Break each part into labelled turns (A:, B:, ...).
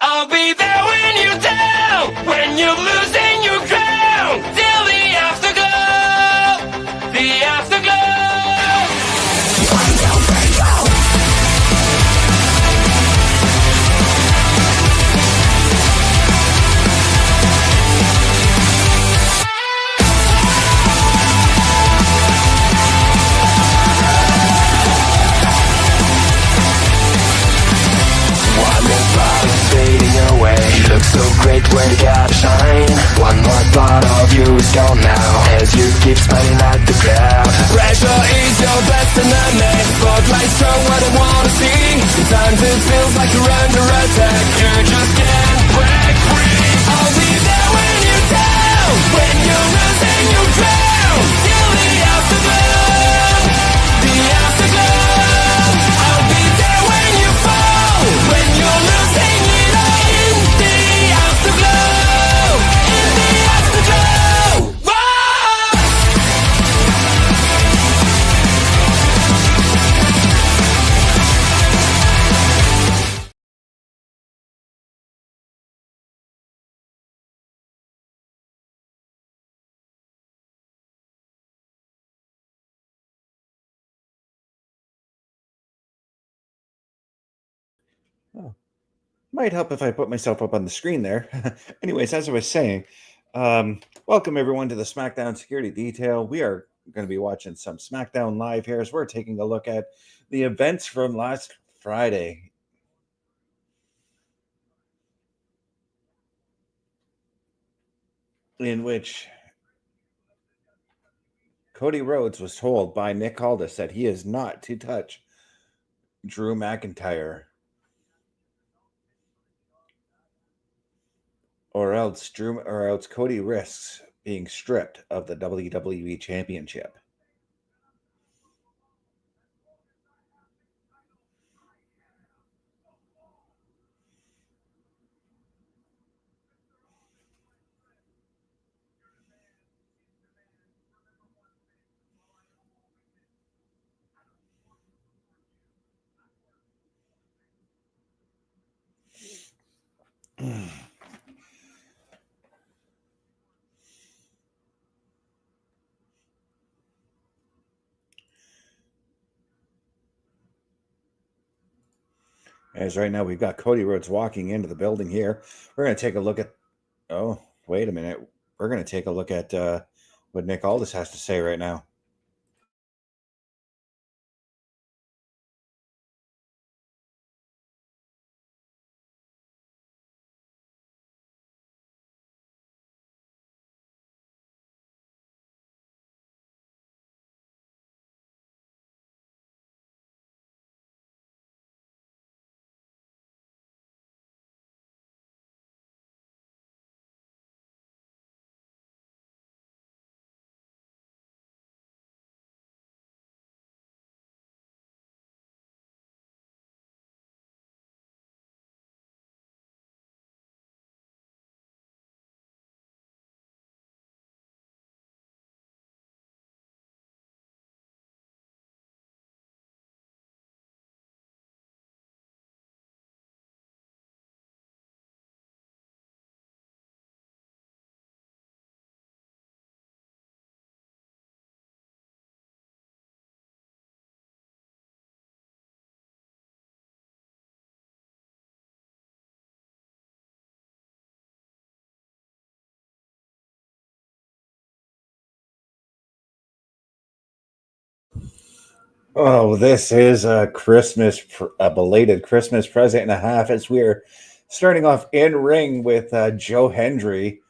A: I'll be there when you're down, when you're losing your crown, till the afterglow, the afterglow.
B: You look so great when you gotta shine. One more part of you is gone now, as you keep smiling at the crowd.
A: Pressure is your best enemy. Spotlight's show what I wanna see. Sometimes it feels like you're under attack. You just can't break free. I'll be there when you're down, when you're losing your crown, till the afterglow, the afterglow. I'll be there when you fall, when you're losing it all. In the afterglow, in the afterglow. Whoa!
C: Oh, might help if I put myself up on the screen there. Anyways, as I was saying, welcome everyone to the SmackDown Security Detail. We are going to be watching some SmackDown Live here as we're taking a look at the events from last Friday. In which Cody Rhodes was told by Nick Aldis that he is not to touch Drew McIntyre, or else Cody risks being stripped of the WWE Championship. As right now we've got Cody Rhodes walking into the building here. We're going to take a look at... Oh, wait a minute. We're going to take a look at what Nick Aldis has to say right now. Oh, this is a belated Christmas present and a half as we're starting off in ring with Joe Hendry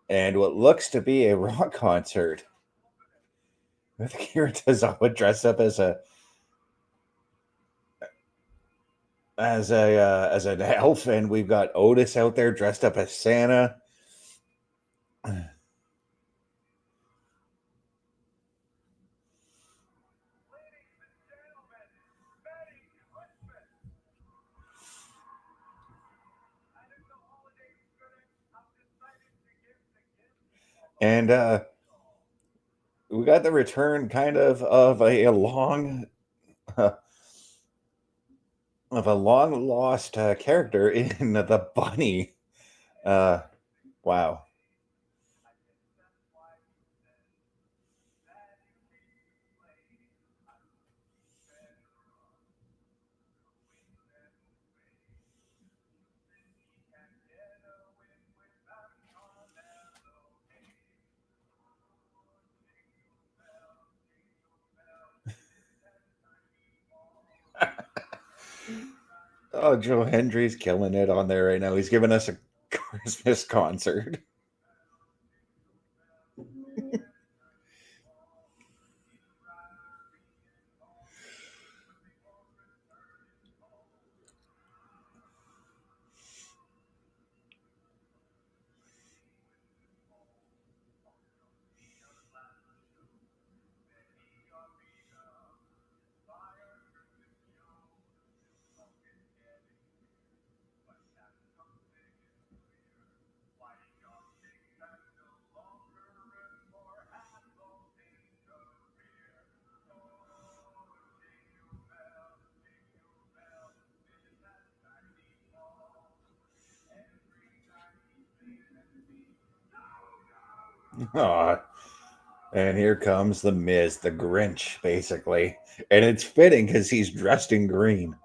C: and what looks to be a rock concert. With Akira Tozawa dressed up as an elf, and we've got Otis out there dressed up as Santa. And we got the return kind of a long of a long lost character in the Bunny. Uh, wow. Oh, Joe Hendry's killing it on there right now. He's giving us a Christmas concert. Aw. And here comes the Miz, the Grinch, basically. And it's fitting because he's dressed in green.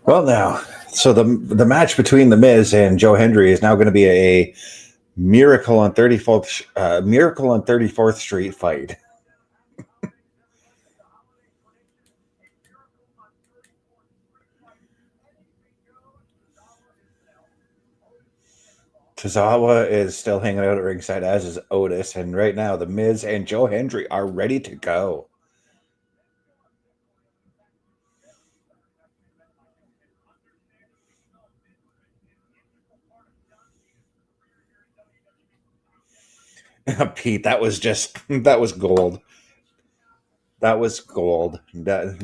C: Well, now, so the match between the Miz and Joe Hendry is now going to be a Miracle on 34th Street fight. Tozawa is still hanging out at ringside, as is Otis, and right now the Miz and Joe Hendry are ready to go. Pete, that was gold. That was gold. That,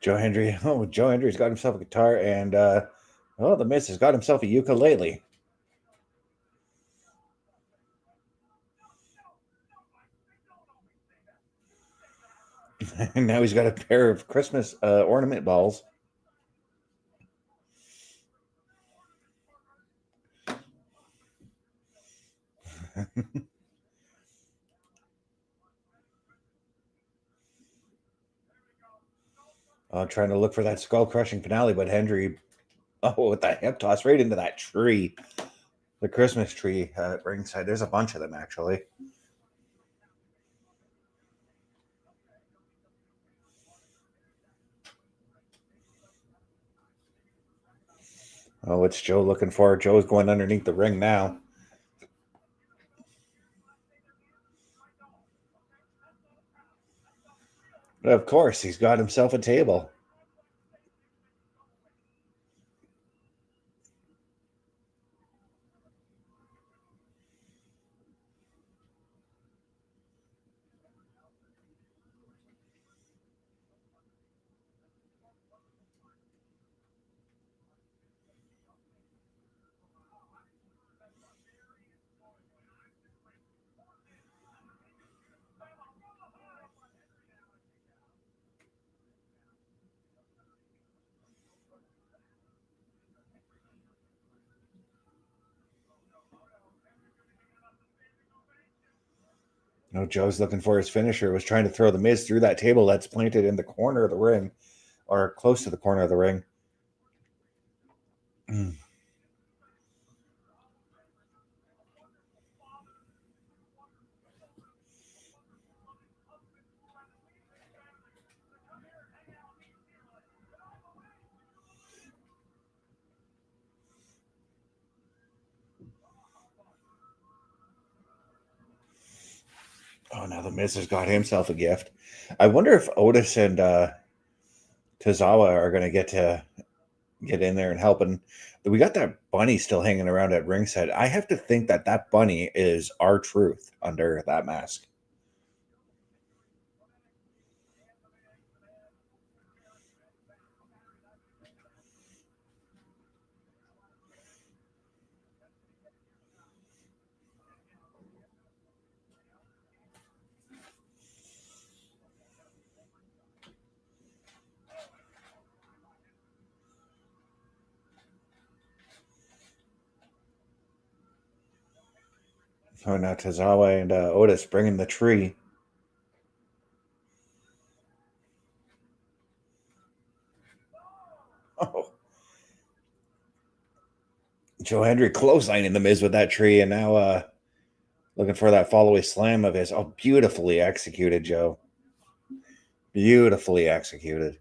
C: Joe Hendry. Oh, Joe Hendry's got himself a guitar, and the Miz has got himself a ukulele. And now he's got a pair of Christmas ornament balls. Trying to look for that skull crushing finale, but Hendry, with that hip toss right into that tree, the Christmas tree at ringside. There's a bunch of them actually. Oh, what's Joe looking for? Joe's going underneath the ring now. But of course, he's got himself a table. No, Joe's looking for his finisher. Was trying to throw the Miz through that table that's planted in the corner of the ring, or close to the corner of the ring. Oh, now the Miz has got himself a gift. I wonder if Otis and Tozawa are going to get in there and help. And we got that bunny still hanging around at ringside. I have to think that that bunny is R-Truth under that mask. Oh, now Tozawa and Otis bringing the tree. Oh, Joe Hendry clotheslining the Miz with that tree, and now looking for that follow-away slam of his. Oh, beautifully executed, Joe. Beautifully executed.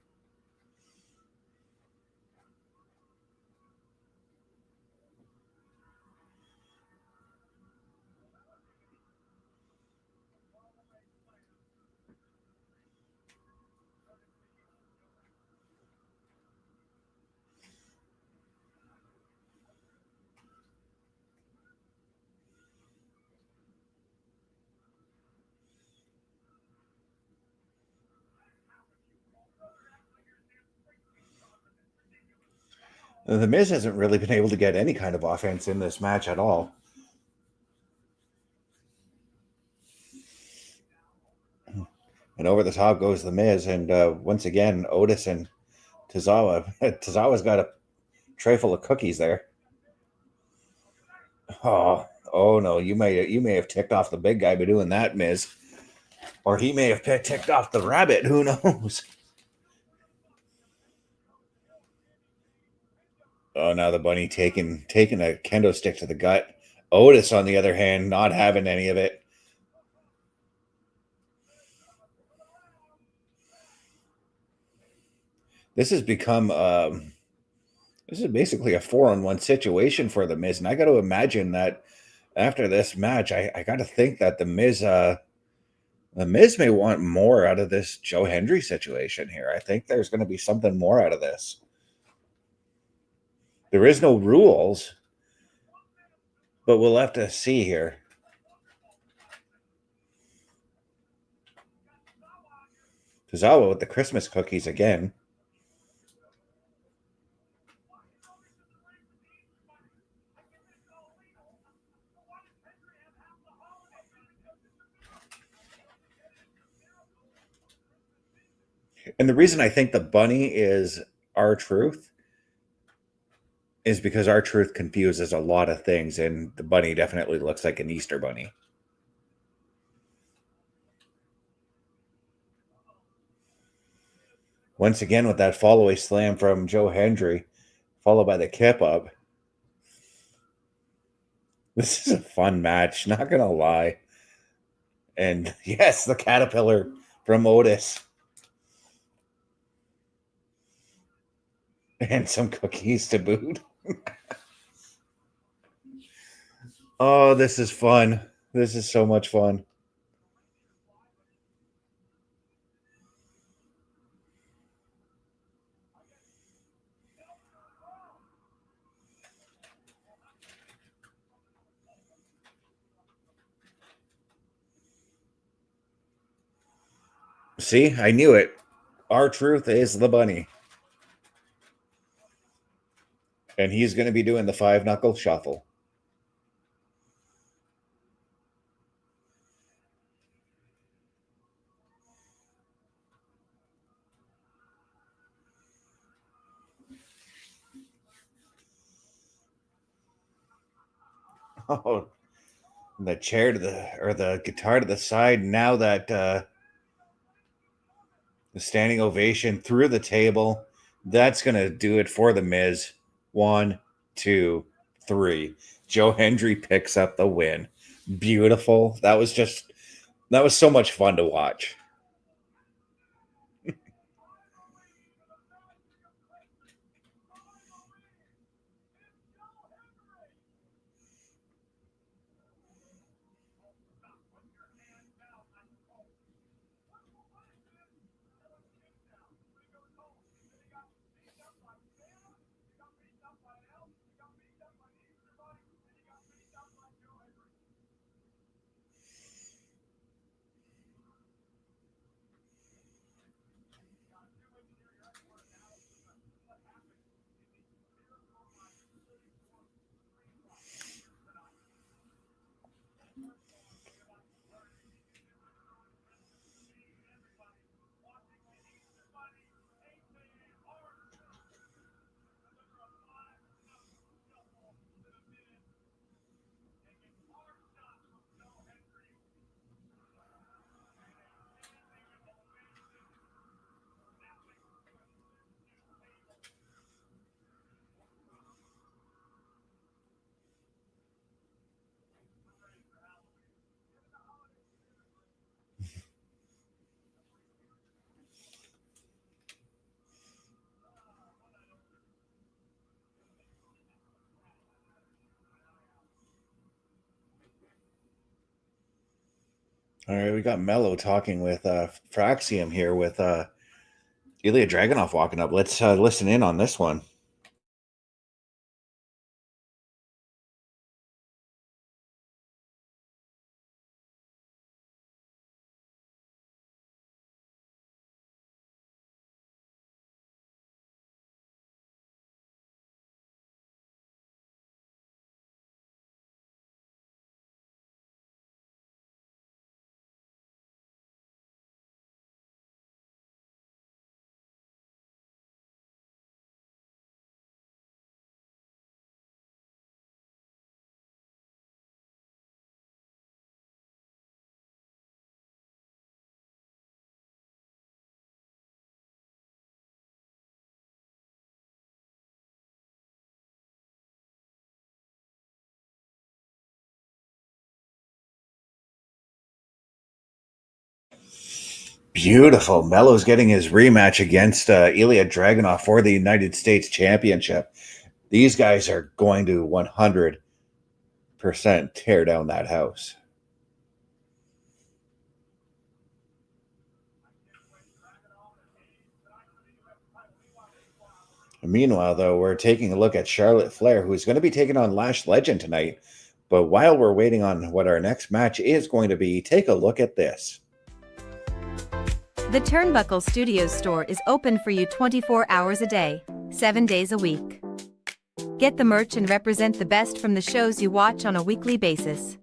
C: The Miz hasn't really been able to get any kind of offense in this match at all. And over the top goes the Miz, and once again, Otis and Tozawa. Tozawa's got a tray full of cookies there. Oh no! You may have ticked off the big guy by doing that, Miz, or he may have ticked off the rabbit. Who knows? Oh, now the bunny taking a kendo stick to the gut. Otis, on the other hand, not having any of it. This has become this is basically a 4-on-1 situation for the Miz, and I got to imagine that after this match, I got to think that the Miz may want more out of this Joe Hendry situation here. I think there's going to be something more out of this. There is no rules, but we'll have to see here. Tozawa with the Christmas cookies again. And the reason I think the bunny is R-Truth is because R-Truth confuses a lot of things, and the bunny definitely looks like an Easter bunny. Once again with that follow-away slam from Joe Hendry, followed by the kip up. This is a fun match, not going to lie. And yes, the caterpillar from Otis. And some cookies to boot. Oh, this is fun. This is so much fun. See, I knew it. R-Truth is the bunny. And he's going to be doing the 5-knuckle shuffle. Oh, the chair to the guitar to the side. Now that the standing ovation through the table, that's going to do it for the Miz. 1, 2, 3. Joe Hendry picks up the win. Beautiful. That was so much fun to watch. All right, we got Mello talking with Fraxium here with Ilja Dragunov walking up. Let's listen in on this one. Beautiful. Mello's getting his rematch against Ilja Dragunov for the United States Championship. These guys are going to 100% tear down that house. Meanwhile, though, we're taking a look at Charlotte Flair, who's going to be taking on Lash Legend tonight. But while we're waiting on what our next match is going to be, take a look at this.
D: The Turnbuckle Studios store is open for you 24 hours a day, 7 days a week. Get the merch and represent the best from the shows you watch on a weekly basis.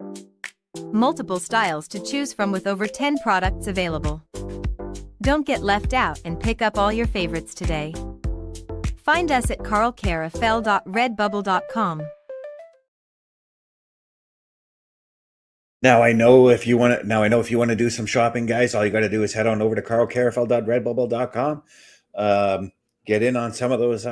D: Multiple styles to choose from with over 10 products available. Don't get left out and pick up all your favorites today. Find us at carlcarafel.redbubble.com.
C: Now I know if you want to do some shopping, guys, all you got to do is head on over to carlcarafel.redbubble.com. Get in on some of those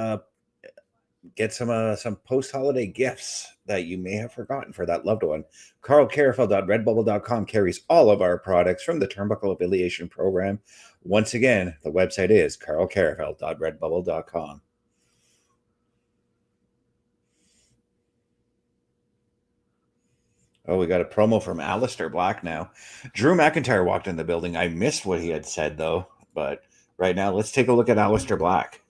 C: get some post-holiday gifts that you may have forgotten for that loved one. carlcarafel.redbubble.com carries all of our products from the Turnbuckle Affiliation Program. Once again, the website is carlcarafel.redbubble.com. Oh, we got a promo from Aleister Black now. Drew McIntyre walked in the building. I missed what he had said, though. But right now, let's take a look at Aleister Black.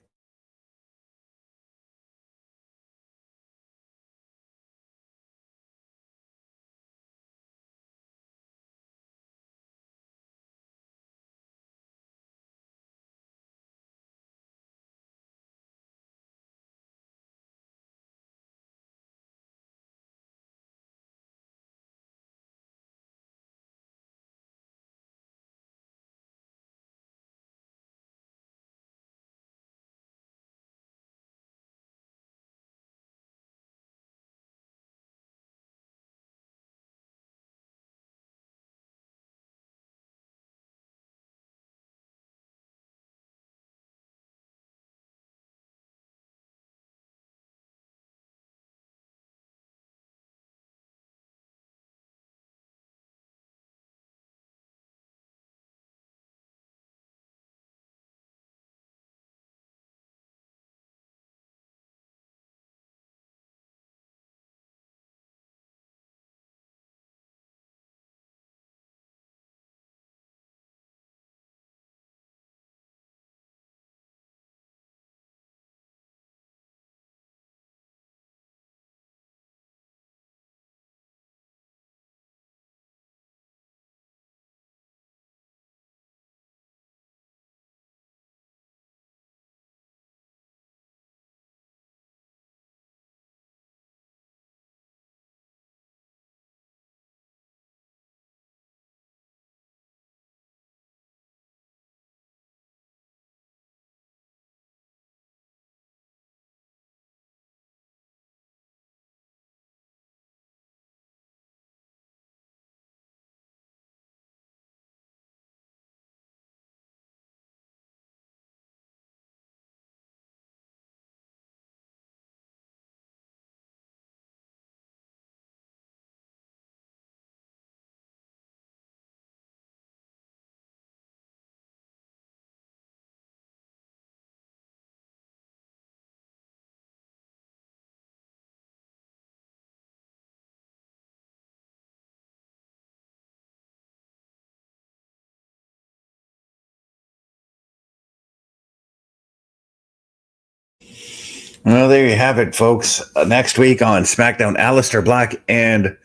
C: Well, there you have it, folks. Next week on SmackDown, Aleister Black and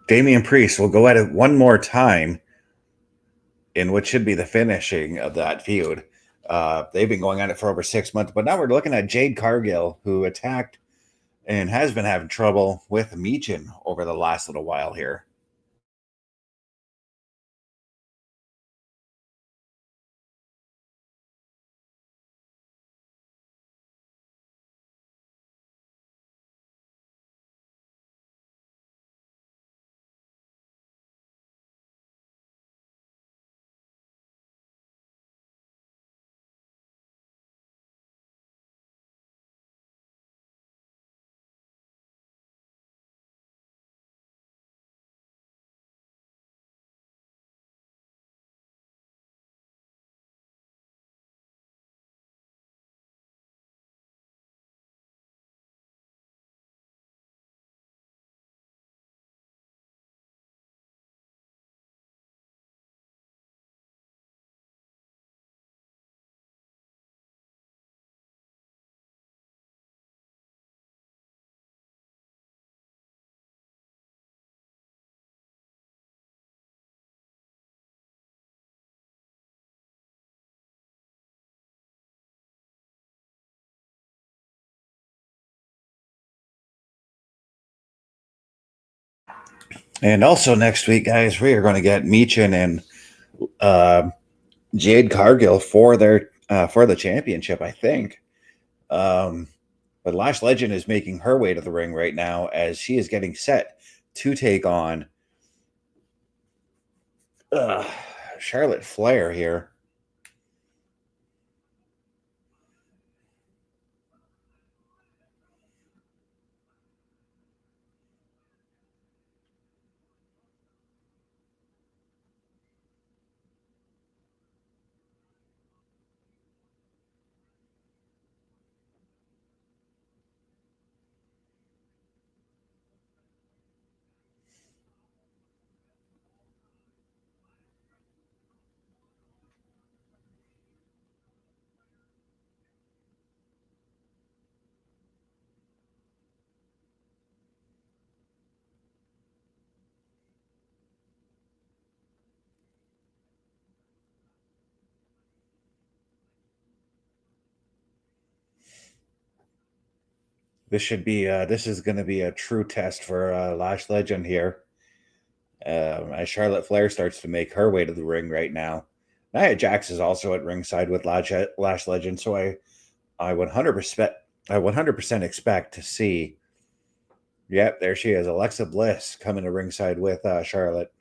C: Damian Priest will go at it one more time in what should be the finishing of that feud. They've been going at it for over 6 months, but now we're looking at Jade Cargill, who attacked and has been having trouble with Michin over the last little while here. And also next week, guys, we are going to get Michin and Jade Cargill for the championship, I think. But Lash Legend is making her way to the ring right now as she is getting set to take on Charlotte Flair here. This is going to be a true test for Lash Legend here. As Charlotte Flair starts to make her way to the ring right now. Nia Jax is also at ringside with Lash Legend, so I 100% expect to see. Yep, there she is, Alexa Bliss coming to ringside with Charlotte.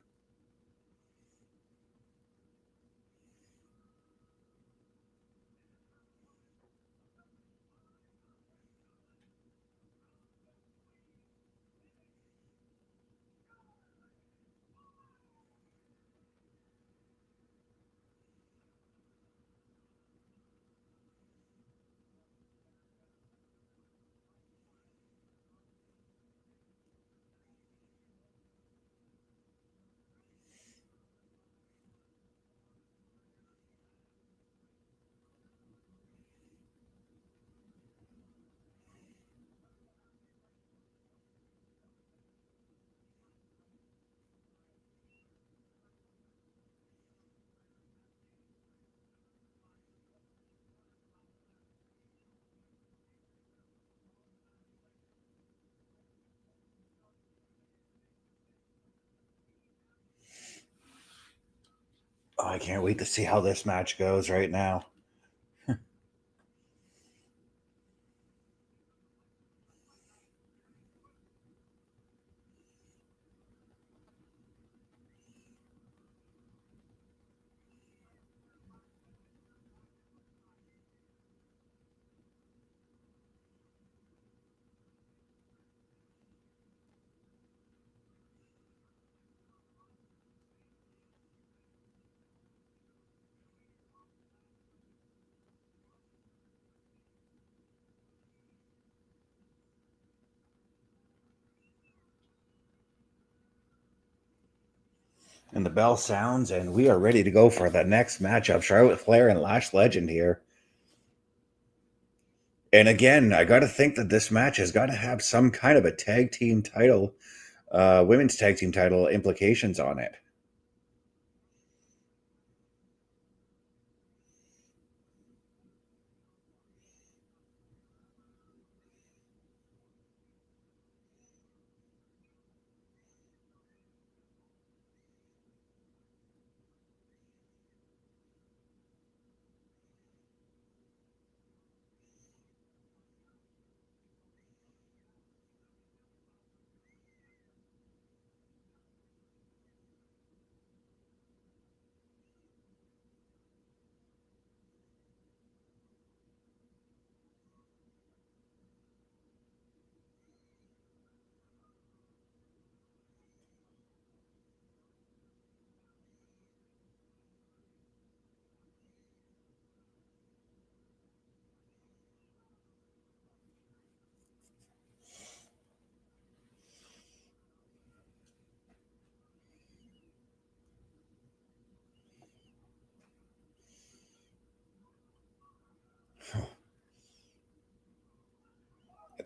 C: Oh, I can't wait to see how this match goes right now. And the bell sounds, and we are ready to go for the next matchup. Charlotte Flair and Lash Legend here. And again, I got to think that this match has got to have some kind of a tag team title, women's tag team title implications on it.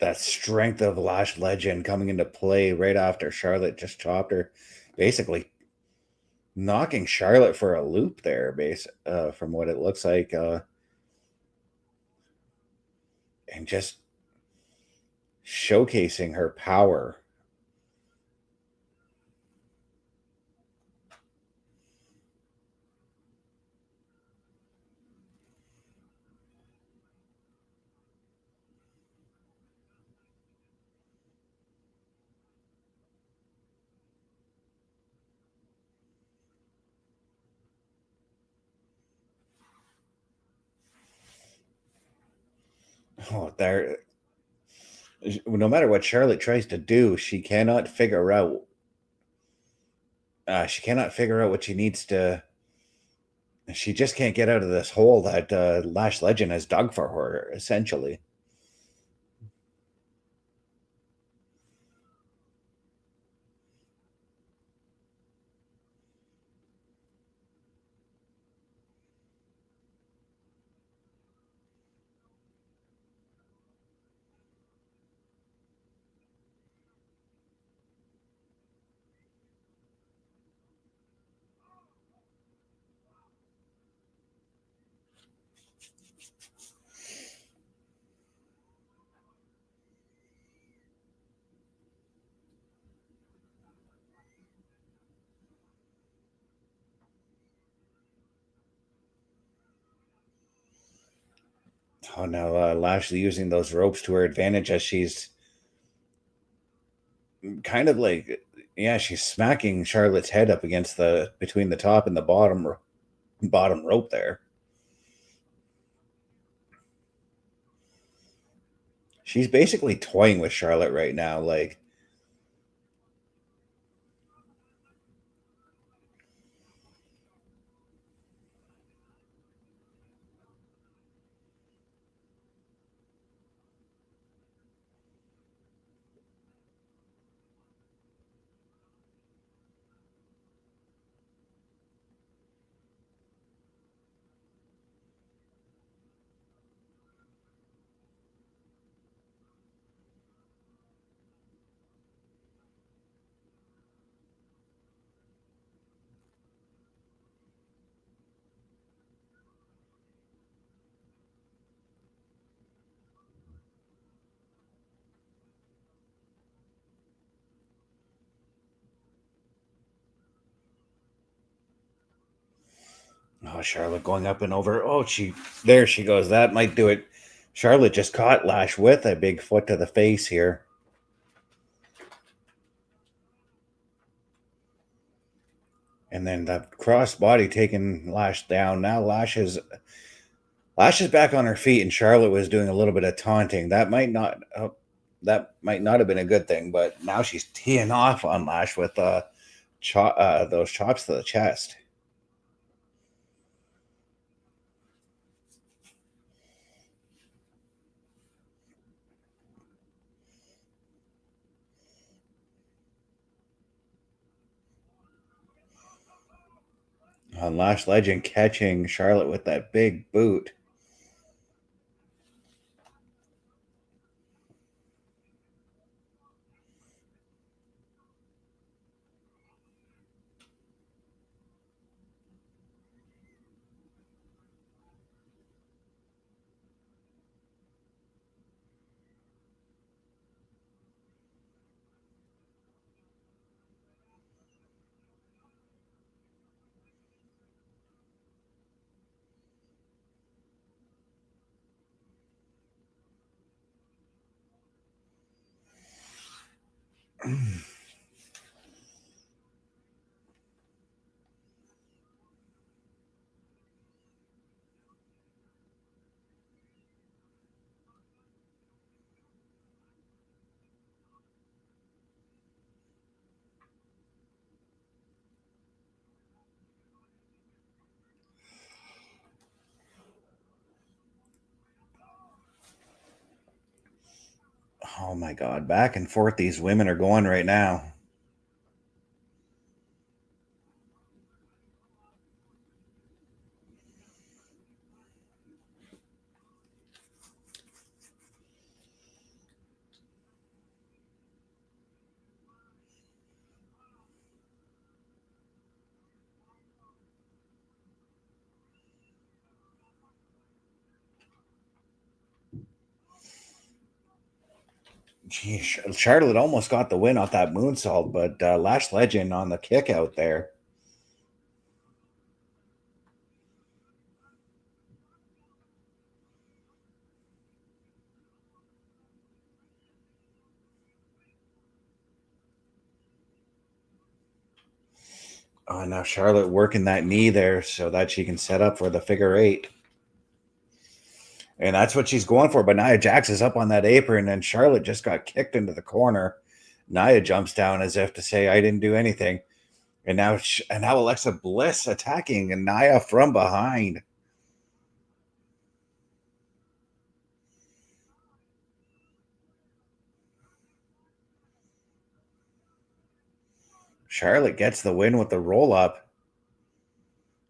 C: That strength of Lash Legend coming into play right after Charlotte just chopped her, basically knocking Charlotte for a loop there, from what it looks like, and just showcasing her power. there. No matter what Charlotte tries to do, she cannot figure out. She cannot figure out what she needs to. She just can't get out of this hole that Lash Legend has dug for her, essentially. Oh, now Lashley using those ropes to her advantage as she's kind of like, yeah, she's smacking Charlotte's head up against between the top and the bottom rope there. She's basically toying with Charlotte right now. Like, oh, Charlotte going up and over. Oh, there she goes. That might do it. Charlotte just caught Lash with a big foot to the face here. And then the cross body taking Lash down. Now Lash is back on her feet, and Charlotte was doing a little bit of taunting. That might not have been a good thing, but now she's teeing off on Lash with those chops to the chest. On Lash Legend catching Charlotte with that big boot. Oh my God, back and forth these women are going right now. Gee, Charlotte almost got the win off that moonsault, but Lash Legend on the kick out there. Oh, now Charlotte working that knee there so that she can set up for the figure eight. And that's what she's going for. But Nia Jax is up on that apron, and Charlotte just got kicked into the corner. Nia jumps down as if to say, I didn't do anything. And now Alexa Bliss attacking and Nia from behind. Charlotte gets the win with the roll up.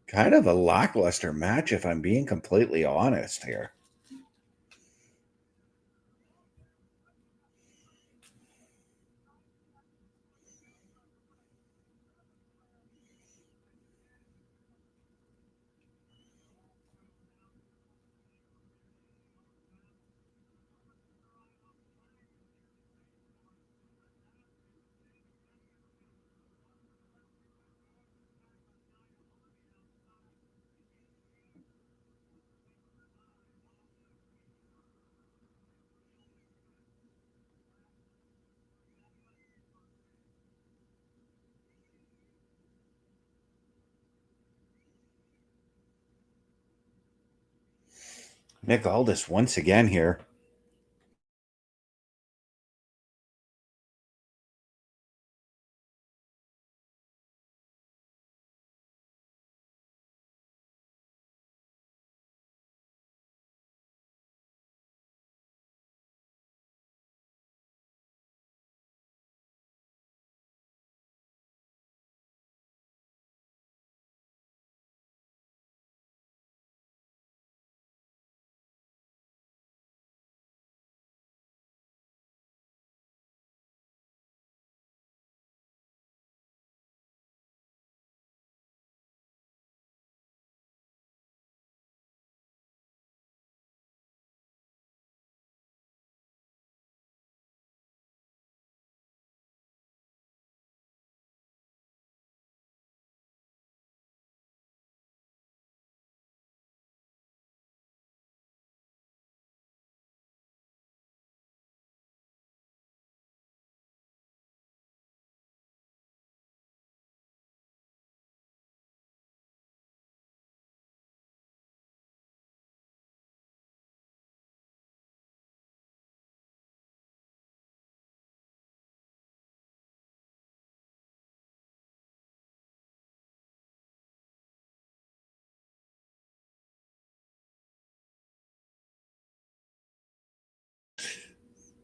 C: Kind of a lackluster match, if I'm being completely honest here. Nick Aldis once again here.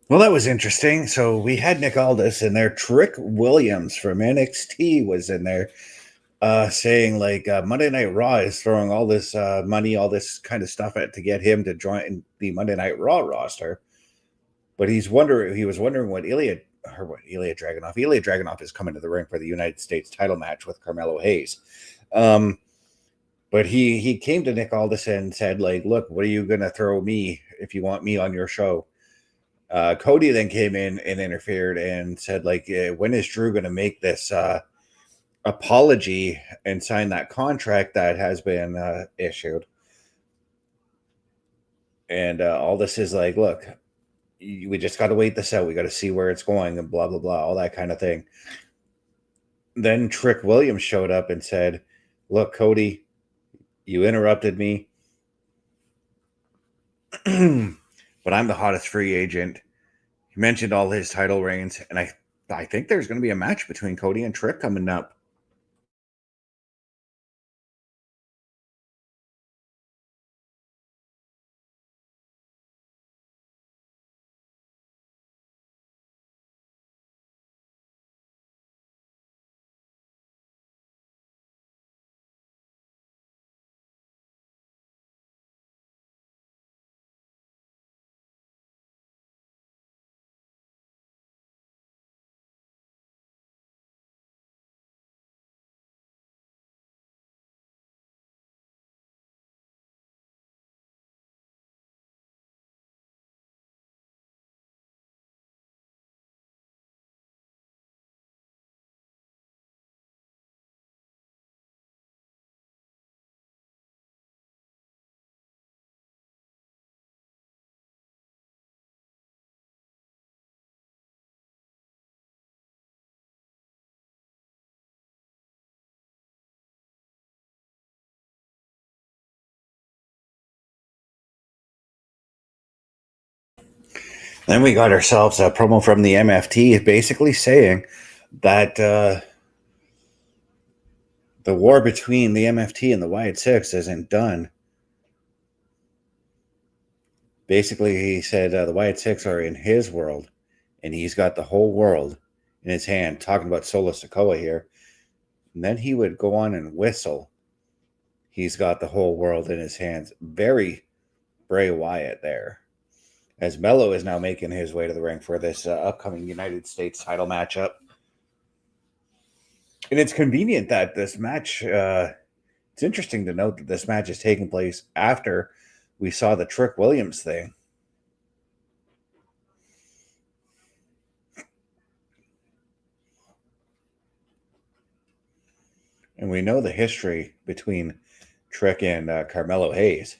C: Well, that was interesting. So we had Nick Aldis in there. Trick Williams from NXT was in there, saying like Monday Night Raw is throwing all this money, all this kind of stuff at to get him to join the Monday Night Raw roster. But he was wondering what Ilja Dragunov. Ilja Dragunov is coming to the ring for the United States title match with Carmelo Hayes. But he came to Nick Aldis and said, like, look, what are you gonna throw me if you want me on your show? Cody then came in and interfered and said, like, when is Drew going to make this apology and sign that contract that has been issued? And all this is like, look, we just got to wait this out. We got to see where it's going and blah, blah, blah, all that kind of thing. Then Trick Williams showed up and said, look, Cody, you interrupted me, but I'm the hottest free agent. He mentioned all his title reigns, and I think there's going to be a match between Cody and Trick coming up. Then we got ourselves a promo from the MFT basically saying that the war between the MFT and the Wyatt Six isn't done. Basically, he said the Wyatt Six are in his world, and he's got the whole world in his hand, talking about Solo Sikoa here. And then he would go on and whistle. He's got the whole world in his hands. Very Bray Wyatt there. As Mello is now making his way to the ring for this upcoming United States title matchup. And it's convenient that this match, it's interesting to note that this match is taking place after we saw the Trick Williams thing. And we know the history between Trick and Carmelo Hayes.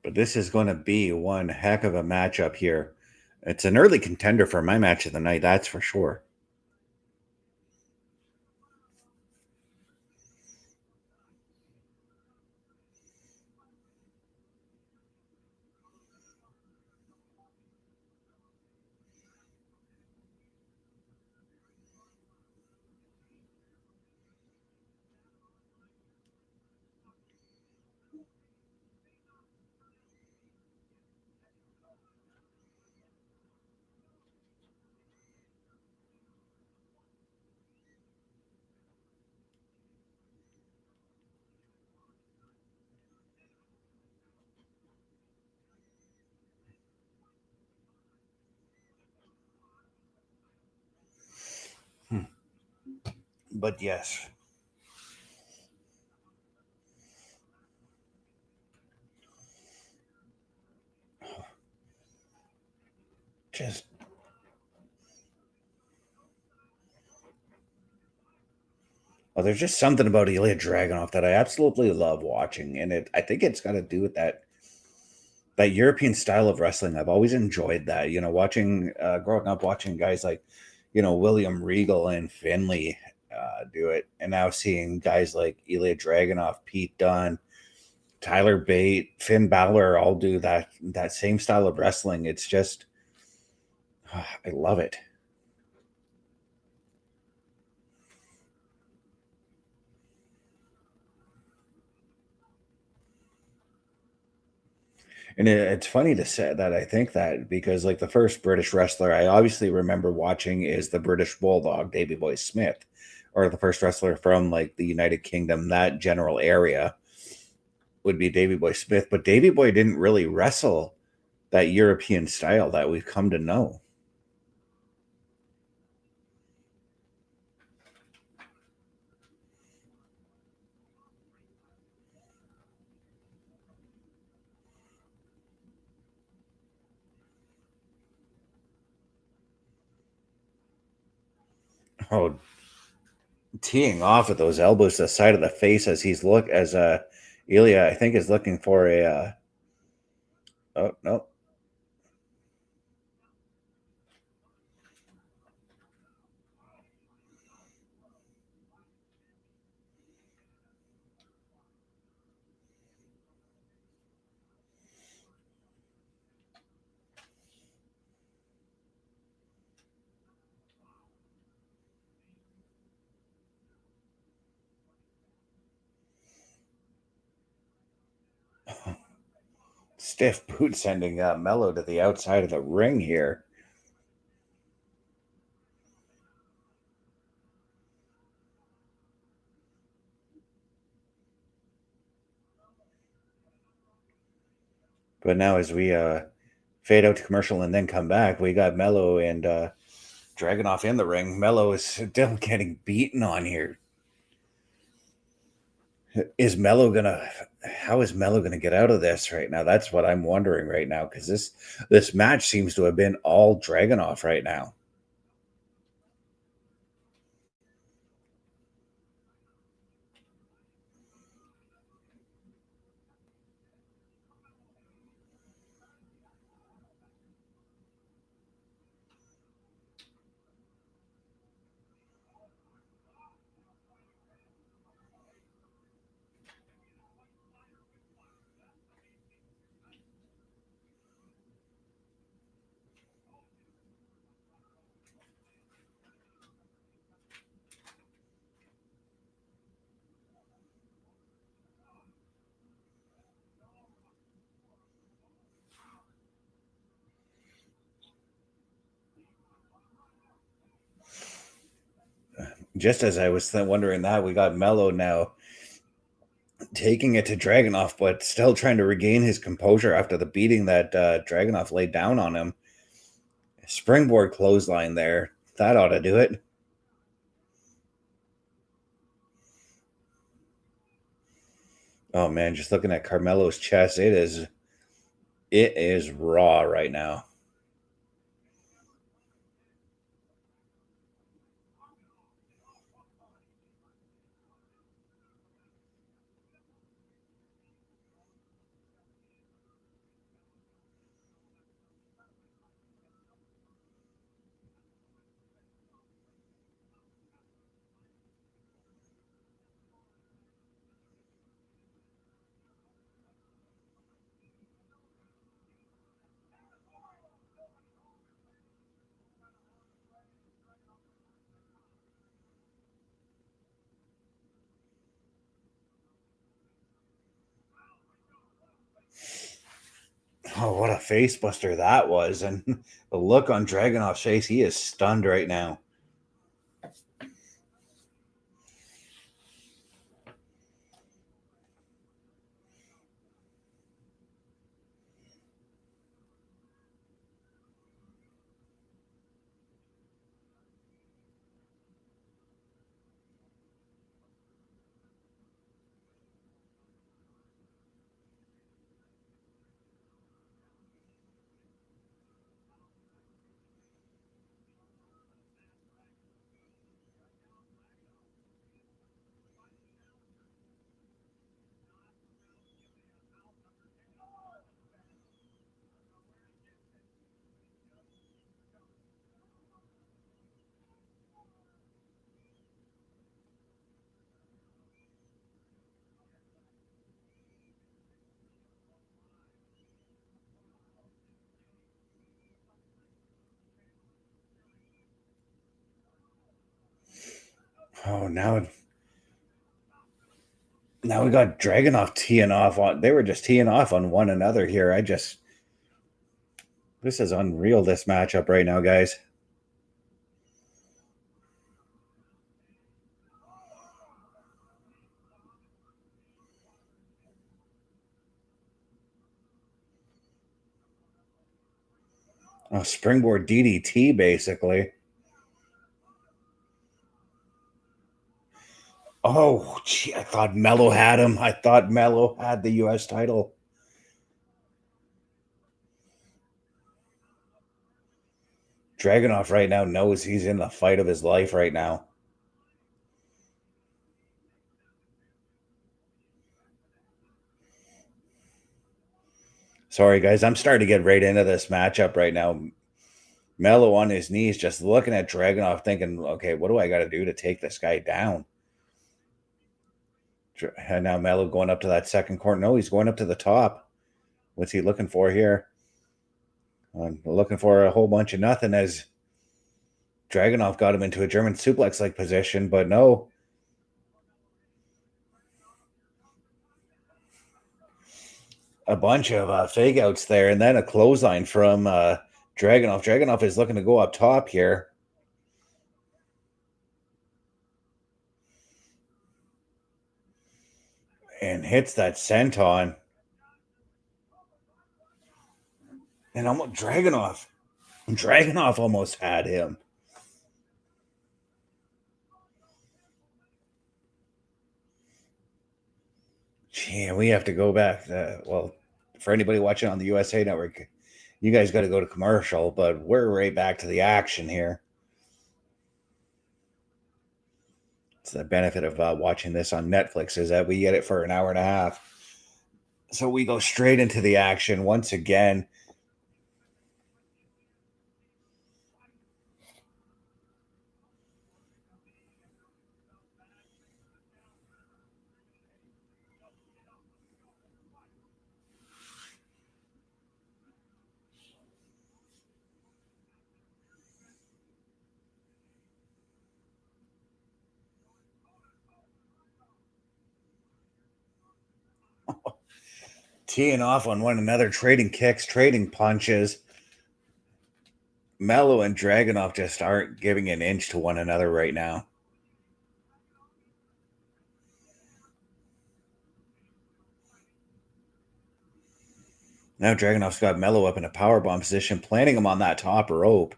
C: But this is going to be one heck of a matchup here. It's an early contender for my match of the night, that's for sure. But yes. Just there's just something about Ilja Dragunov that I absolutely love watching, and I think it's got to do with that European style of wrestling. I've always enjoyed that. Watching growing up, watching guys like William Regal and Finlay do it, and now seeing guys like Ilja Dragunov, Pete Dunne, Tyler Bate, Finn Balor all do that same style of wrestling. It's just I love it. And it's funny to say that I think that because like the first British wrestler I obviously remember watching is the British Bulldog, Davey Boy Smith, or the first wrestler from like the United Kingdom, that general area would be Davey Boy Smith. But Davey Boy didn't really wrestle that European style that we've come to know. Oh, teeing off with those elbows to the side of the face as Ilja, I think, is looking for a oh no. Stiff boot sending Mello to the outside of the ring here. But now as we fade out to commercial and then come back, we got Mello and Dragunov in the ring. Mello is still getting beaten on here. How is Mello gonna get out of this right now? That's what I'm wondering right now, because this match seems to have been all Dragunov right now. just as I was wondering that, we got Mello now taking it to Dragunov, but still trying to regain his composure after the beating that Dragunov laid down on him. Springboard clothesline there. That ought to do it. Oh man, just looking at Carmelo's chest, it is raw right now. Oh, what a face buster that was. And the look on Dragunov's face, he is stunned right now. Oh, now we got Dragunov teeing off on. They were just teeing off on one another here. This is unreal, this matchup right now, guys. Oh, springboard DDT, basically. Oh, gee, I thought Mello had him. I thought Mello had the U.S. title. Dragunov right now knows he's in the fight of his life right now. Sorry, guys. I'm starting to get right into this matchup right now. Mello on his knees, just looking at Dragunov, thinking, okay, what do I got to do to take this guy down? And now Mello going up to that second corner. No, he's going up to the top. What's he looking for here? I'm looking for a whole bunch of nothing as Dragunov got him into a German suplex-like position, but no. A bunch of fake outs there, and then a clothesline from Dragunov. Dragunov is looking to go up top here. And hits that senton. And almost Dragunov almost had him. Gee, we have to go back. Well, for anybody watching on the USA Network, you guys got to go to commercial, but we're right back to the action here. It's the benefit of watching this on Netflix is that we get it for an hour and a half. So we go straight into the action once again. Teeing off on one another, trading kicks, trading punches. Mello and Dragunov just aren't giving an inch to one another right now. Now Dragunov's got Mello up in a powerbomb position, planting him on that top rope.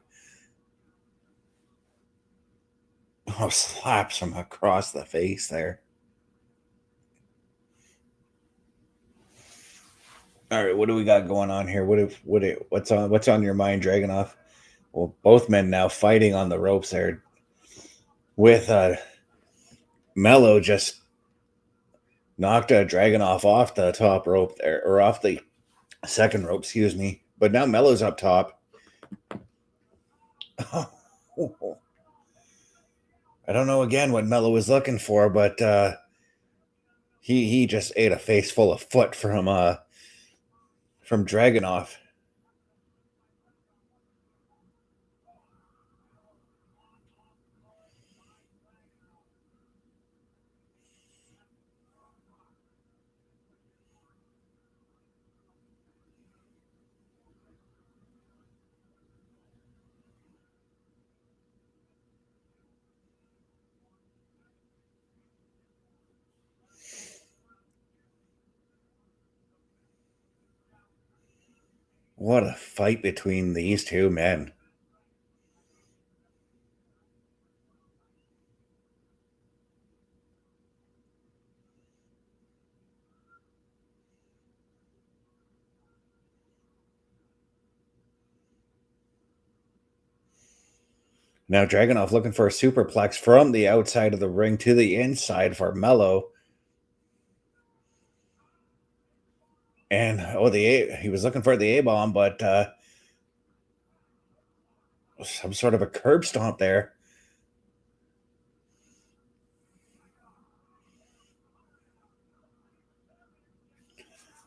C: Oh, slaps him across the face there. All right, what do we got going on here? What's on your mind, Dragunov? Well, both men now fighting on the ropes there, with Mello just knocked Dragunov off the top rope there, or off the second rope, excuse me. But now Mello's up top. I don't know again what Mello was looking for, but he just ate a face full of foot from Dragunov. What a fight between these two men. Now Dragunov looking for a superplex from the outside of the ring to the inside for Mello. And he was looking for the A-bomb, but some sort of a curb stomp there.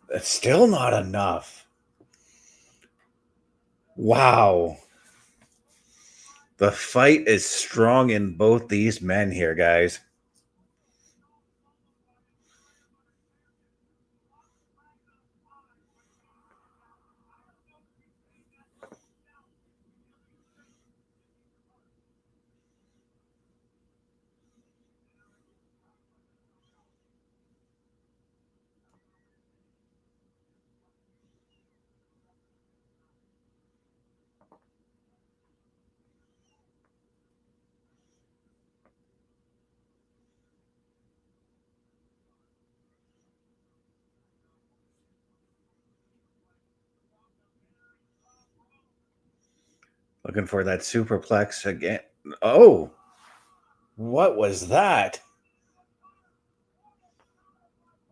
C: It's still not enough. Wow. The fight is strong in both these men here, guys. Looking for that superplex again. Oh, what was that?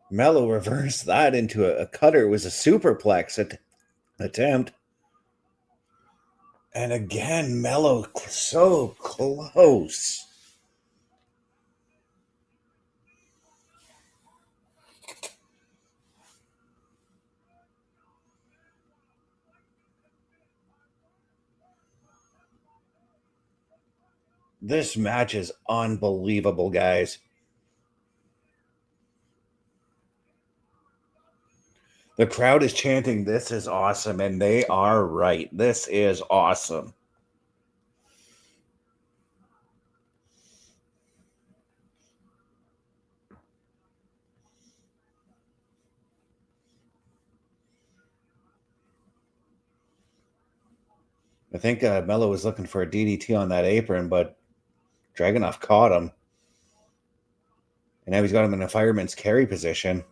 C: Mello reversed that into a cutter. It was a superplex attempt. And again, Mello so close. This match is unbelievable, guys. The crowd is chanting, "This is awesome," and they are right. This is awesome. I think Mello was looking for a DDT on that apron, but Dragunov caught him. And now he's got him in a fireman's carry position.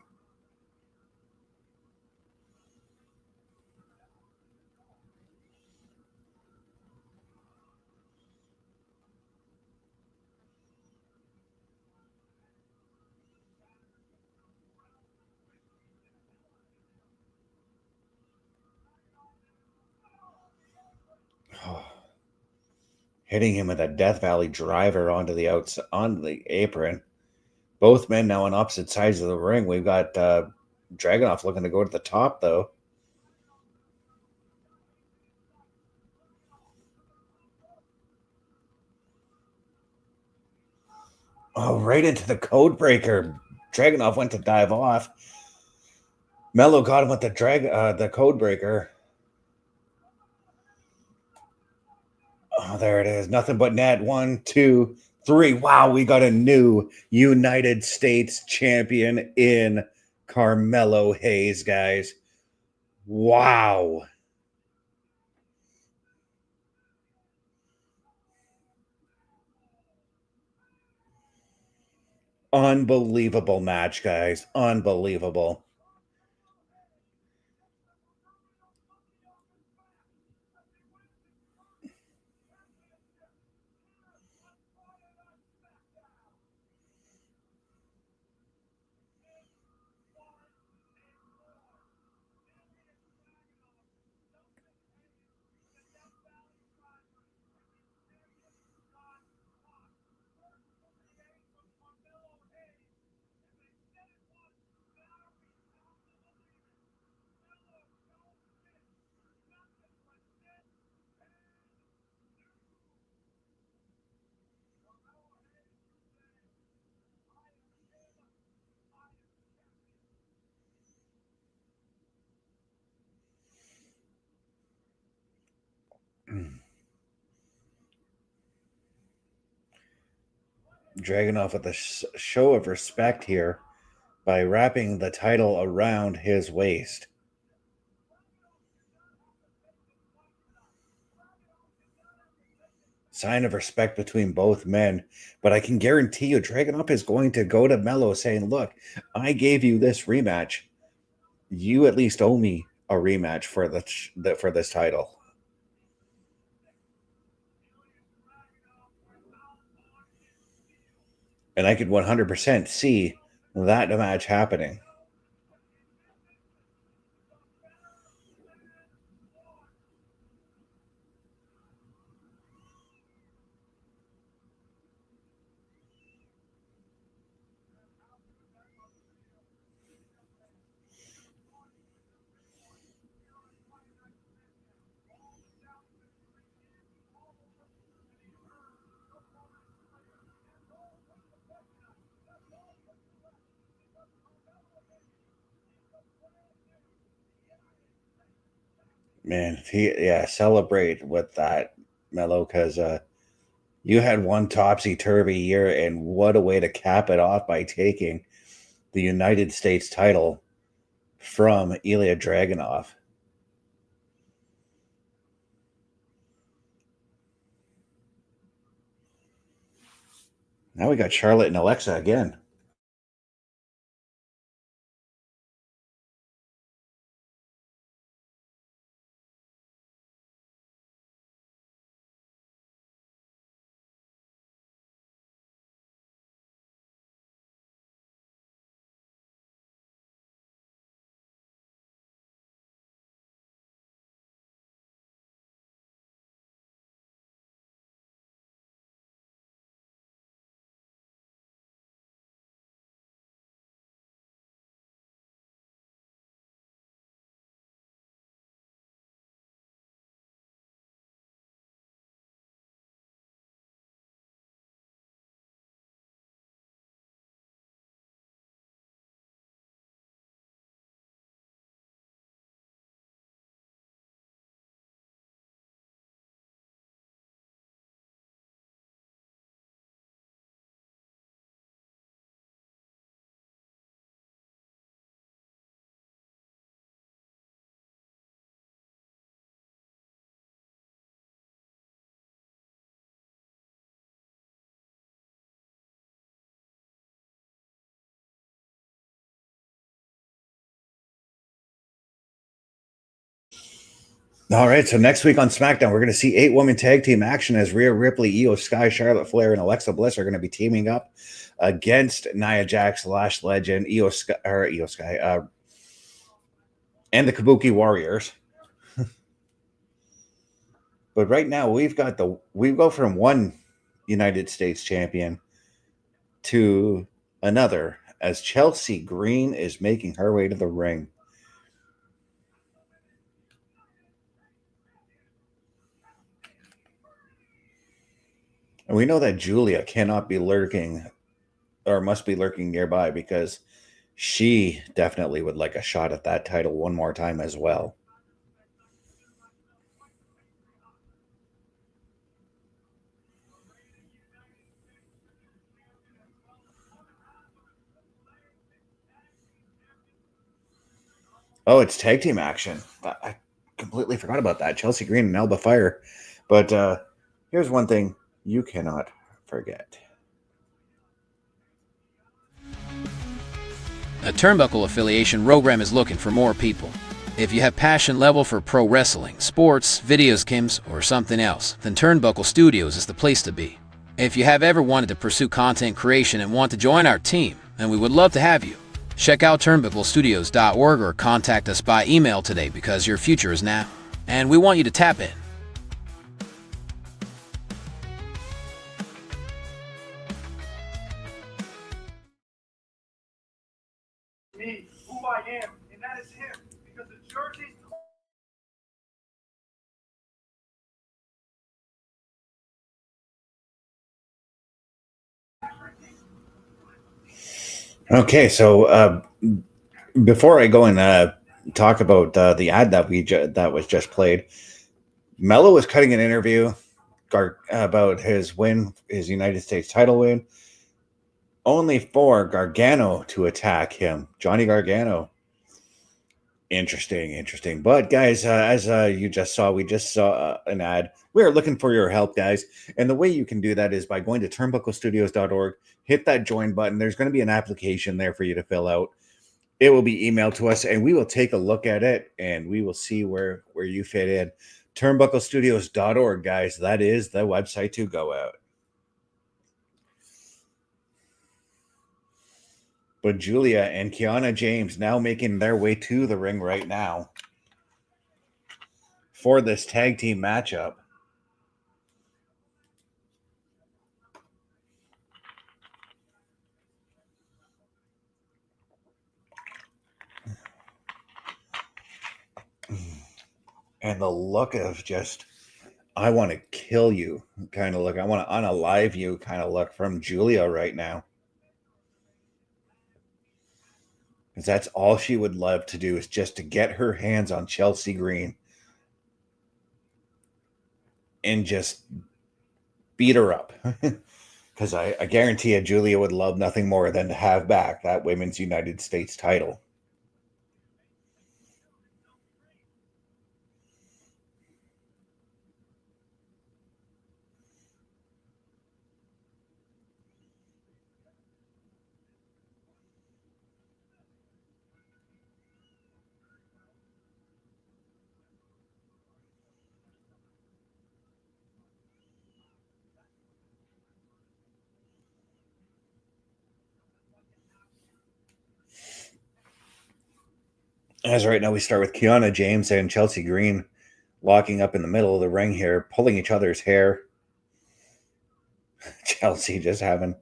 C: Hitting him with a Death Valley driver onto the apron. Both men now on opposite sides of the ring. We've got Dragunov looking to go to the top, though. Oh, right into the code breaker. Dragunov went to dive off. Mello got him with the code breaker. Oh, there it is. Nothing but net. 1, 2, 3. Wow, we got a new United States champion in Carmelo Hayes, guys. Wow. Unbelievable match, guys. Unbelievable. Dragunov with a show of respect here by wrapping the title around his waist. Sign of respect between both men. But I can guarantee you, Dragunov is going to go to Mello saying, look, I gave you this rematch. You at least owe me a rematch for for this title. And I could 100% see that match happening. Man, celebrate with that, Mello, because you had one topsy-turvy year, and what a way to cap it off by taking the United States title from Ilja Dragunov. Now we got Charlotte and Alexa again. All right, so next week on SmackDown, we're going to see 8-woman tag team action as Rhea Ripley, Io Sky, Charlotte Flair, and Alexa Bliss are going to be teaming up against Nia Jax, Lash Legend, Io Sky, and the Kabuki Warriors. But right now, we go from one United States champion to another as Chelsea Green is making her way to the ring. And we know that Julia cannot be lurking or must be lurking nearby because she definitely would like a shot at that title one more time as well. Oh, it's tag team action. I completely forgot about that. Chelsea Green and Alba Fire. But here's one thing you cannot forget.
E: A Turnbuckle affiliation program is looking for more people. If you have passion level for pro wrestling, sports, video games, or something else, then Turnbuckle Studios is the place to be. If you have ever wanted to pursue content creation and want to join our team, then we would love to have you. Check out turnbucklestudios.org or contact us by email today because your future is now, and we want you to tap in.
F: Me, who I am, and that is him, because the jerseys.
C: Okay, so before I go and talk about the ad that that was just played, Mello was cutting an interview about his win, his United States title win, only for Gargano to attack him, Johnny Gargano. Interesting. But guys, as you just saw, we just saw an ad. We are looking for your help, guys. And the way you can do that is by going to turnbucklestudios.org, hit that join button. There's going to be an application there for you to fill out. It will be emailed to us, and we will take a look at it, and we will see where you fit in. Turnbucklestudios.org, guys. That is the website to go out. But Julia and Kiana James now making their way to the ring right now for this tag team matchup. And the look of just, I want to kill you kind of look. I want to unalive you kind of look from Julia right now. Because that's all she would love to do is just to get her hands on Chelsea Green and just beat her up. Because I guarantee you Julia would love nothing more than to have back that Women's United States title. As right now we start with Kiana James and Chelsea Green locking up in the middle of the ring here, pulling each other's hair. Chelsea just having...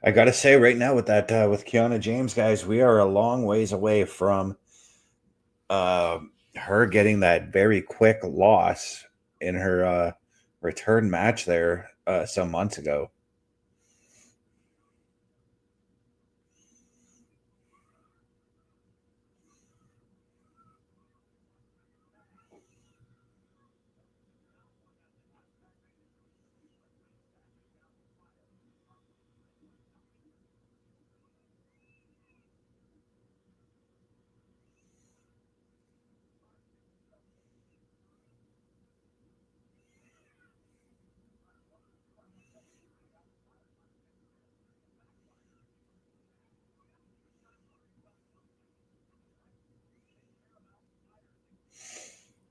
C: I got to say right now with that, with Kiana James, guys, we are a long ways away from her getting that very quick loss in her return match there some months ago.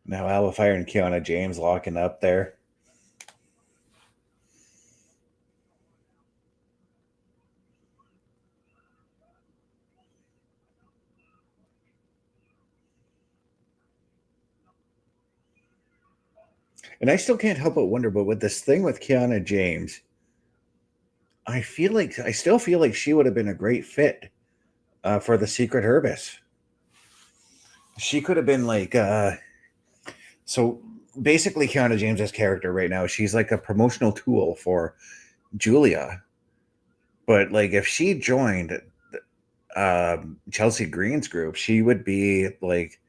C: Now Alba Fire and Kiana James locking up there. And I still can't help but wonder, but with this thing with Kiana James, I still feel like she would have been a great fit for the Secret Herbis. She could have been like, so basically Kiana James's character right now, she's like a promotional tool for Julia. But like if she joined Chelsea Green's group, she would be like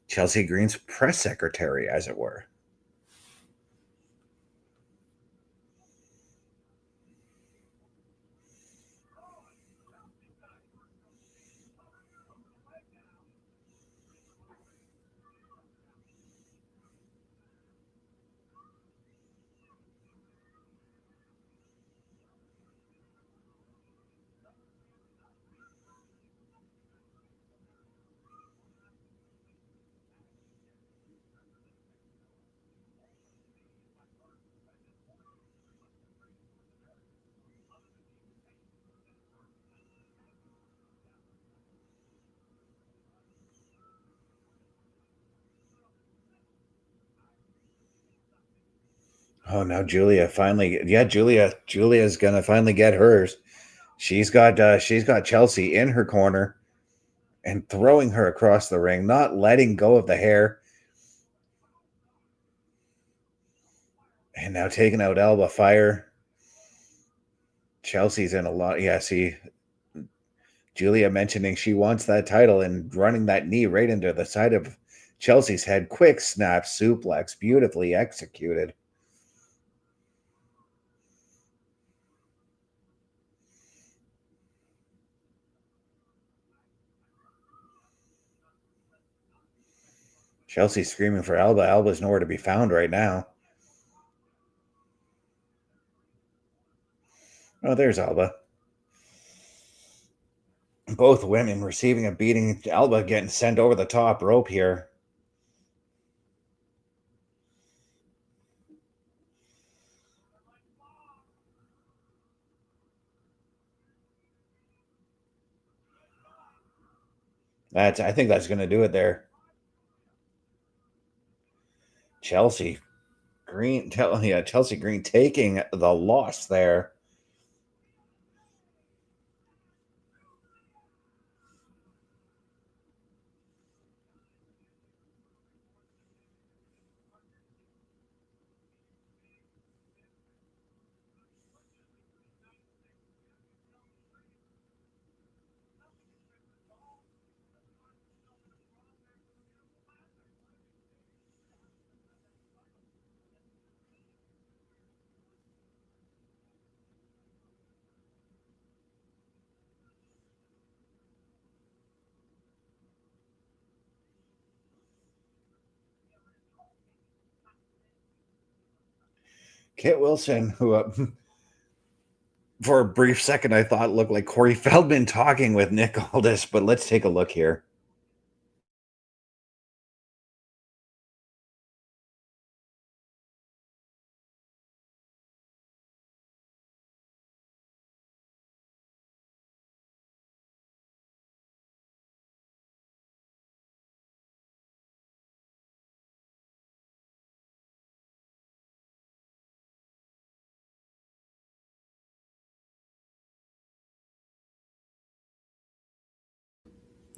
C: Chelsea Green's press secretary, as it were. Oh, now Julia's gonna finally get hers. She's got Chelsea in her corner and throwing her across the ring, not letting go of the hair. And now taking out Alba Fire. Chelsea's in a lot. Yeah, see, Julia mentioning she wants that title and running that knee right into the side of Chelsea's head. Quick snap suplex, beautifully executed. Chelsea's screaming for Alba. Alba's nowhere to be found right now. Oh, there's Alba. Both women receiving a beating. Alba getting sent over the top rope here. I think that's going to do it there. Chelsea Green taking the loss there. Kit Wilson, who for a brief second I thought looked like Corey Feldman talking with Nick Aldis, but let's take a look here.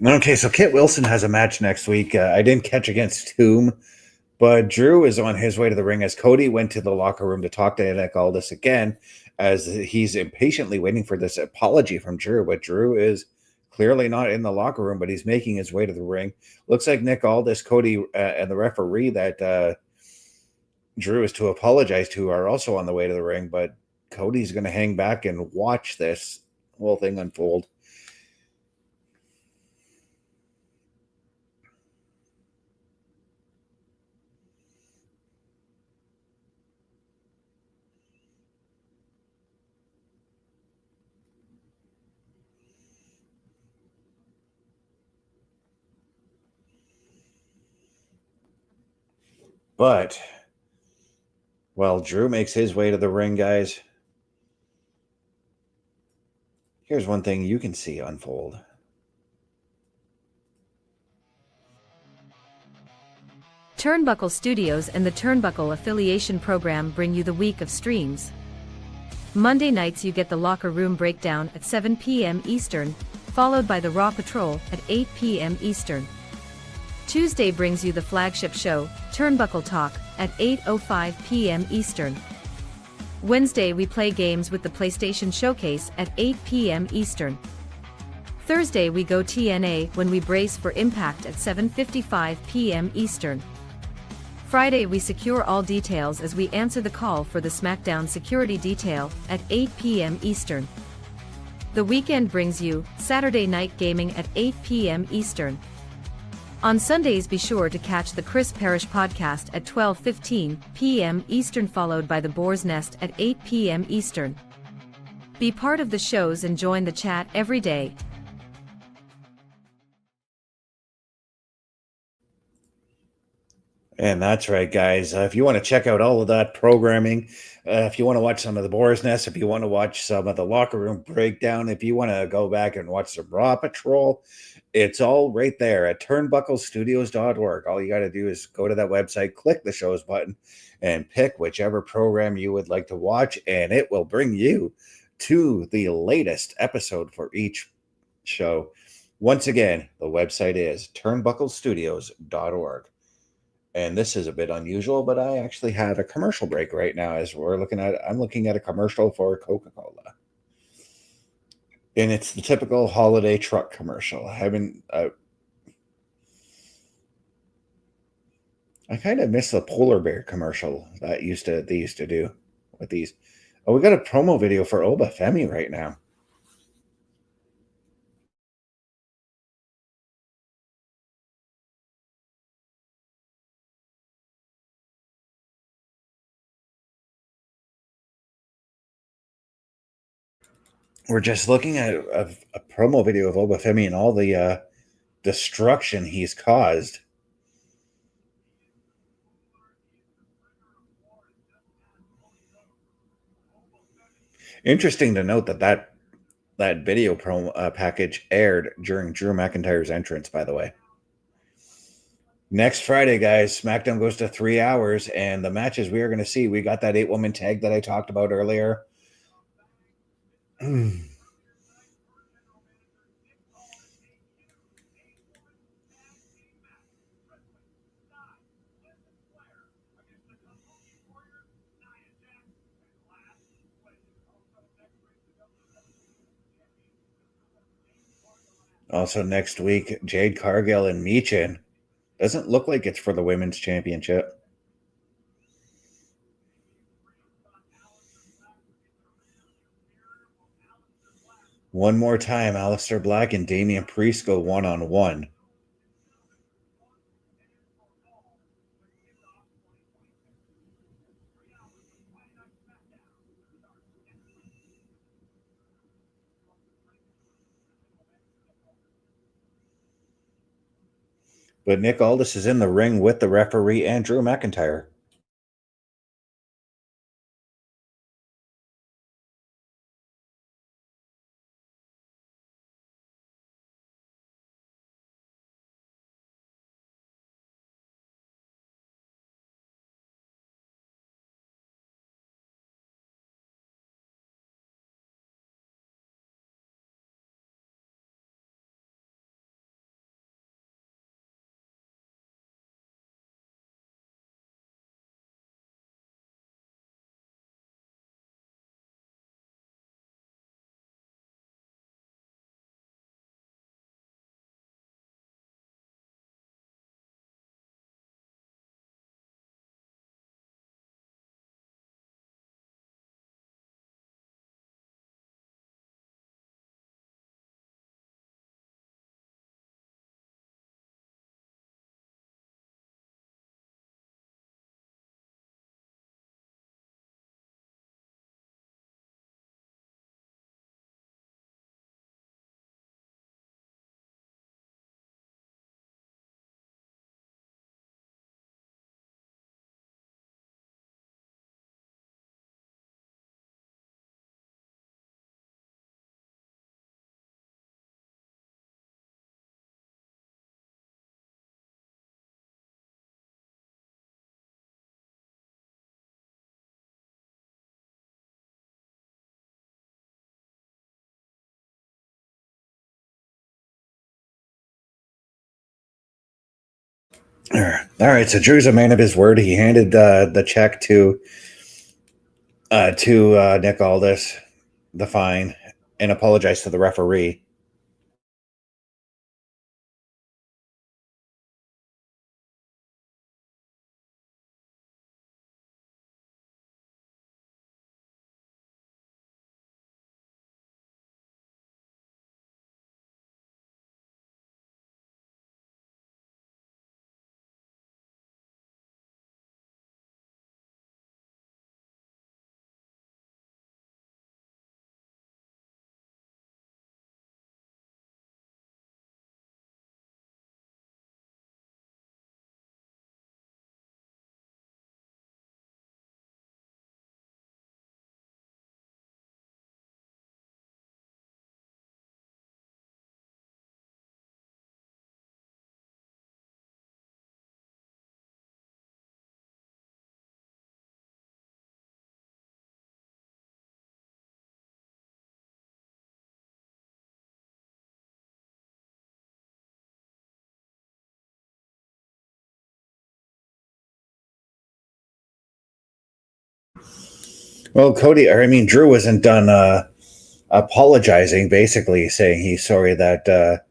C: Okay, so Kit Wilson has a match next week. I didn't catch against whom, but Drew is on his way to the ring as Cody went to the locker room to talk to Nick Aldis again, as he's impatiently waiting for this apology from Drew. But Drew is clearly not in the locker room, but he's making his way to the ring. Looks like Nick Aldis, Cody, and the referee that Drew is to apologize to are also on the way to the ring, but Cody's going to hang back and watch this whole thing unfold. But while Drew makes his way to the ring, guys, here's one thing you can see unfold.
D: Turnbuckle Studios and the Turnbuckle Affiliation Program bring you the week of streams. Monday nights you get the Locker Room Breakdown at 7 p.m. Eastern, followed by the Raw Patrol at 8 p.m. Eastern. Tuesday brings you the flagship show, Turnbuckle Talk, at 8:05 p.m. Eastern. Wednesday we play games with the PlayStation Showcase at 8 p.m. Eastern. Thursday we go TNA when we brace for Impact at 7:55 p.m. Eastern. Friday we secure all details as we answer the call for the SmackDown Security Detail at 8 p.m. Eastern. The weekend brings you Saturday Night Gaming at 8 p.m. Eastern. On Sundays be sure to catch the Chris Perish podcast at 12:15 p.m. Eastern, followed by the Boar's Nest at 8 p.m. Eastern. Be part of the shows and join the chat every day.
C: And that's right, guys. If you want to check out all of that programming, if you want to watch some of the Boar's Nest, if you want to watch some of the Locker Room Breakdown, if you want to go back and watch some Raw Patrol, it's all right there at turnbucklestudios.org. All you got to do is go to that website, click the shows button, and pick whichever program you would like to watch, and it will bring you to the latest episode for each show. Once again, the website is turnbucklestudios.org. And this is a bit unusual, but I actually have a commercial break right now as I'm looking at a commercial for Coca-Cola. And it's the typical holiday truck commercial. I kind of miss the polar bear commercial that they used to do with these. Oh, we got a promo video for Obafemi right now. We're just looking at a promo video of Obafemi and all the destruction he's caused. Interesting to note that video promo package aired during Drew McIntyre's entrance, by the way. Next Friday, guys, SmackDown goes to 3 hours, and the matches we are going to see, we got that 8-woman tag that I talked about earlier. Also next week, Jade Cargill and Michin. Doesn't look like it's for the women's championship. One more time, Aleister Black and Damian Priest go one-on-one. But Nick Aldis is in the ring with the referee and Drew McIntyre. All right, so Drew's a man of his word. He handed the check to Nick Aldis, the fine, and apologized to the referee. Well, Drew wasn't done apologizing, basically saying he's sorry that the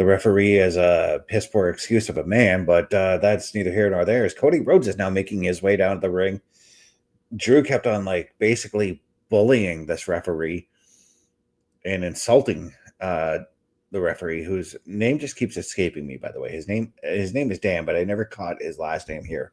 C: referee is a piss poor excuse of a man, but that's neither here nor there. As Cody Rhodes is now making his way down to the ring. Drew kept on basically bullying this referee and insulting the referee, whose name just keeps escaping me, by the way. His name is Dan, but I never caught his last name here.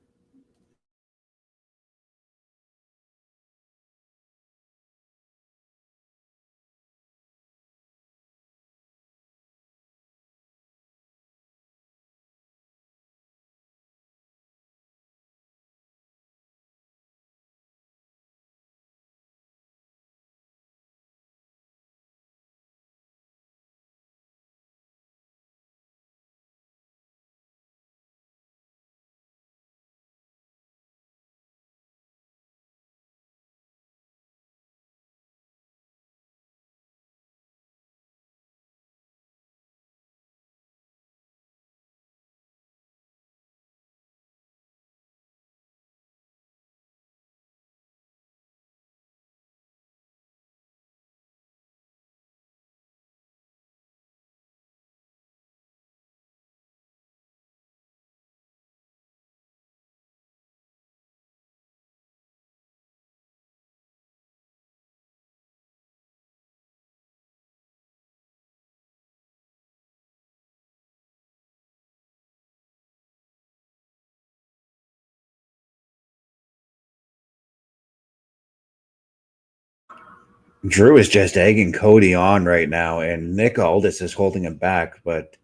C: Drew is just egging Cody on right now, and Nick Aldis is holding him back, but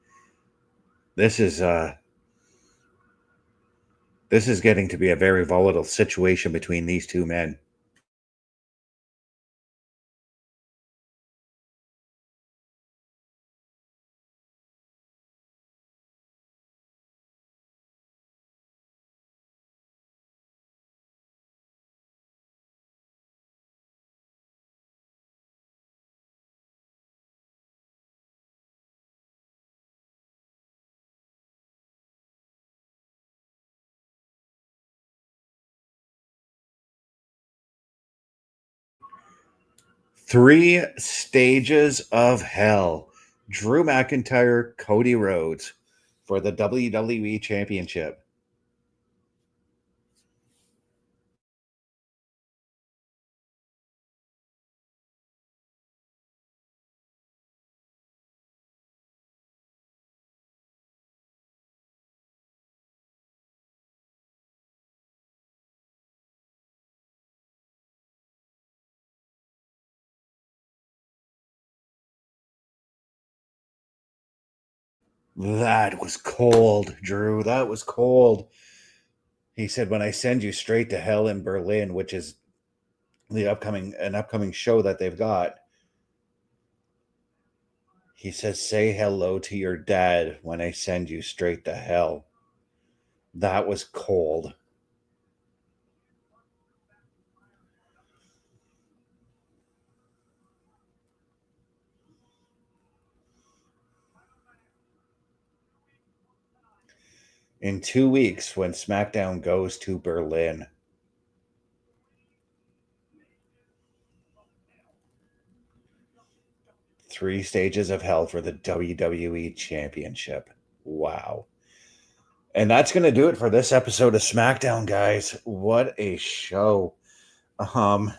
C: this is getting to be a very volatile situation between these two men. Three stages of hell. Drew McIntyre, Cody Rhodes for the WWE Championship. That was cold, Drew. That was cold. He said, "When I send you straight to hell in Berlin," which is an upcoming show that they've got. He says, "Say hello to your dad when I send you straight to hell." That was cold. In 2 weeks, when SmackDown goes to Berlin. Three stages of hell for the WWE Championship. Wow. And that's going to do it for this episode of SmackDown, guys. What a show. There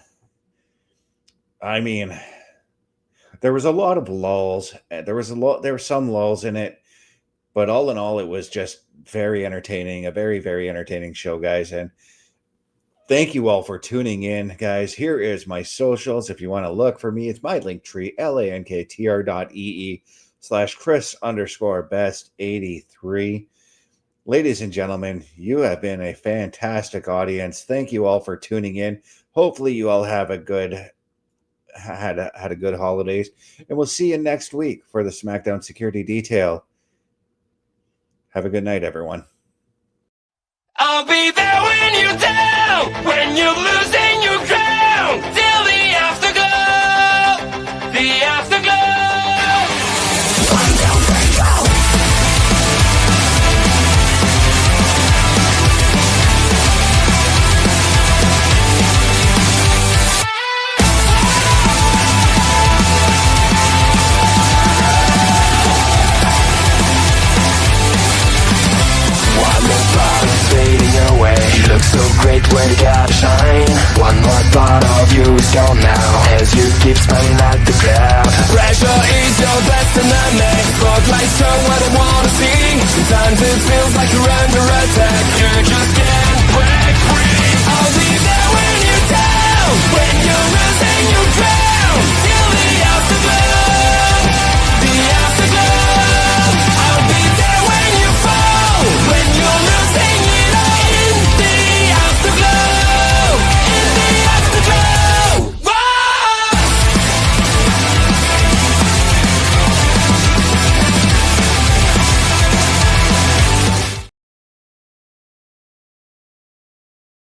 C: was a lot of lulls. There were some lulls in it, but all in all, it was just very entertaining, a very, very entertaining show, guys. And thank you all for tuning in, guys. Here is my socials. If you want to look for me, it's my Linktree, Linktr.ee/Chris_best83. Ladies and gentlemen, you have been a fantastic audience. Thank you all for tuning in. Hopefully you all have had a good holidays, and we'll see you next week for the SmackDown Security Detail. Have a good night, everyone.
A: I'll be there when you're down, when you're losing your crown, till the afterglow, the afterglow.
B: gotta shine. One more part of you is gone now, as you keep smiling at the crowd.
A: Pressure is your best enemy. Spotlights show what I wanna see. Sometimes it feels like you're under attack. You just can't